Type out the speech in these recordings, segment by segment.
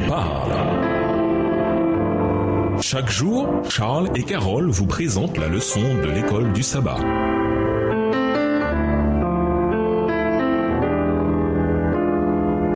parle. Chaque jour, Charles et Carole vous présentent la leçon de l'école du sabbat.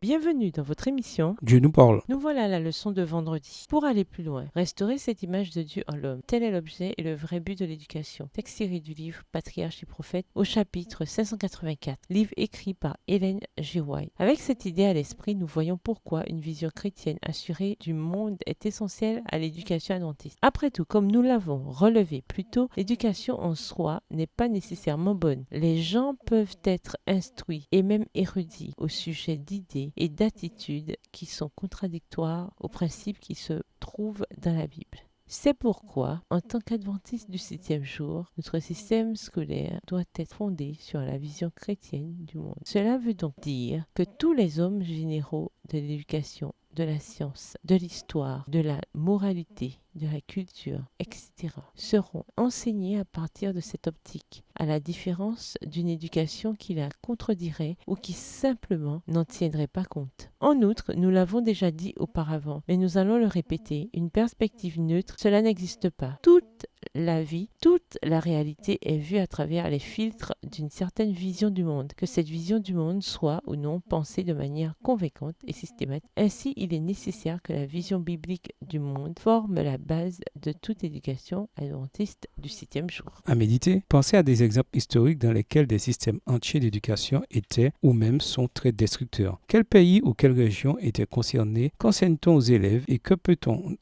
Bienvenue dans votre émission Dieu nous parle. Nous voilà à la leçon de vendredi. Pour aller plus loin, restaurer cette image de Dieu en l'homme. Tel est l'objet et le vrai but de l'éducation. Texte tiré du livre Patriarches et prophètes au chapitre 584, livre écrit par Hélène G. White. Avec cette idée à l'esprit, nous voyons pourquoi une vision chrétienne assurée du monde est essentielle à l'éducation adventiste. Après tout, comme nous l'avons relevé plus tôt, l'éducation en soi n'est pas nécessairement bonne. Les gens peuvent être instruits et même érudits au sujet d'idées et d'attitudes qui sont contradictoires aux principes qui se trouvent dans la Bible. C'est pourquoi, en tant qu'adventiste du 7e jour, notre système scolaire doit être fondé sur la vision chrétienne du monde. Cela veut donc dire que tous les hommes généraux de l'éducation, de la science, de l'histoire, de la moralité, de la culture, etc., seront enseignés à partir de cette optique, à la différence d'une éducation qui la contredirait ou qui simplement n'en tiendrait pas compte. En outre, nous l'avons déjà dit auparavant, mais nous allons le répéter, une perspective neutre, cela n'existe pas. Toute la vie, toute la réalité est vue à travers les filtres d'une certaine vision du monde, que cette vision du monde soit ou non pensée de manière convaincante et systématique. Ainsi, il est nécessaire que la vision biblique du monde forme la base de toute éducation adventiste du 7e jour. À méditer, pensez à des exemples historiques dans lesquels des systèmes entiers d'éducation étaient ou même sont très destructeurs. Quel pays ou quelle région était concerné? Qu'enseigne-t-on aux élèves et que peut-on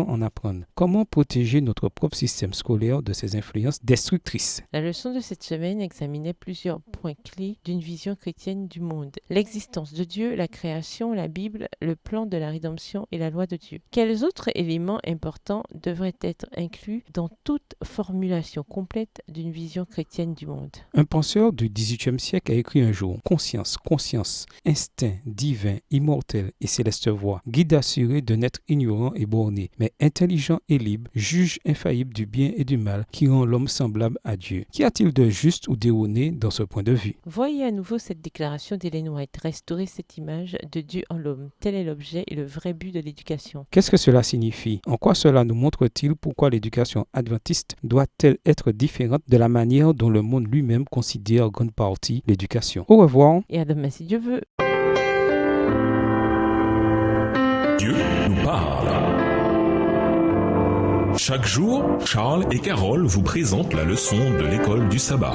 en apprendre? Comment protéger notre propre système scolaire de ces influences destructrices? La leçon de cette semaine examinait plusieurs points clés d'une vision chrétienne du monde. L'existence de Dieu, la création, la Bible, le plan de la rédemption et la loi de Dieu. Quels autres éléments importants devraient être inclus dans toute formulation complète d'une vision chrétienne du monde? Un penseur du XVIIIe siècle a écrit un jour: conscience, instinct divin, immortel et céleste voix, guide assuré de n'être ignorant et borné, mais intelligent et libre, juge infaillible du bien et du mal, qui rend l'homme semblable à Dieu. Qu'y a-t-il de juste ou d'erroné dans ce point de vue? Voyez à nouveau cette déclaration d'Ellen White, restaurer cette image de Dieu en l'homme. Tel est l'objet et le vrai but de l'éducation. Qu'est-ce que cela signifie? En quoi cela nous montre-t-il pourquoi l'éducation adventiste doit-elle être différente de la manière dont le monde lui-même considère en grande partie l'éducation? Au revoir. Et à demain si Dieu veut. Dieu nous parle. Chaque jour, Charles et Carole vous présentent la leçon de l'école du sabbat.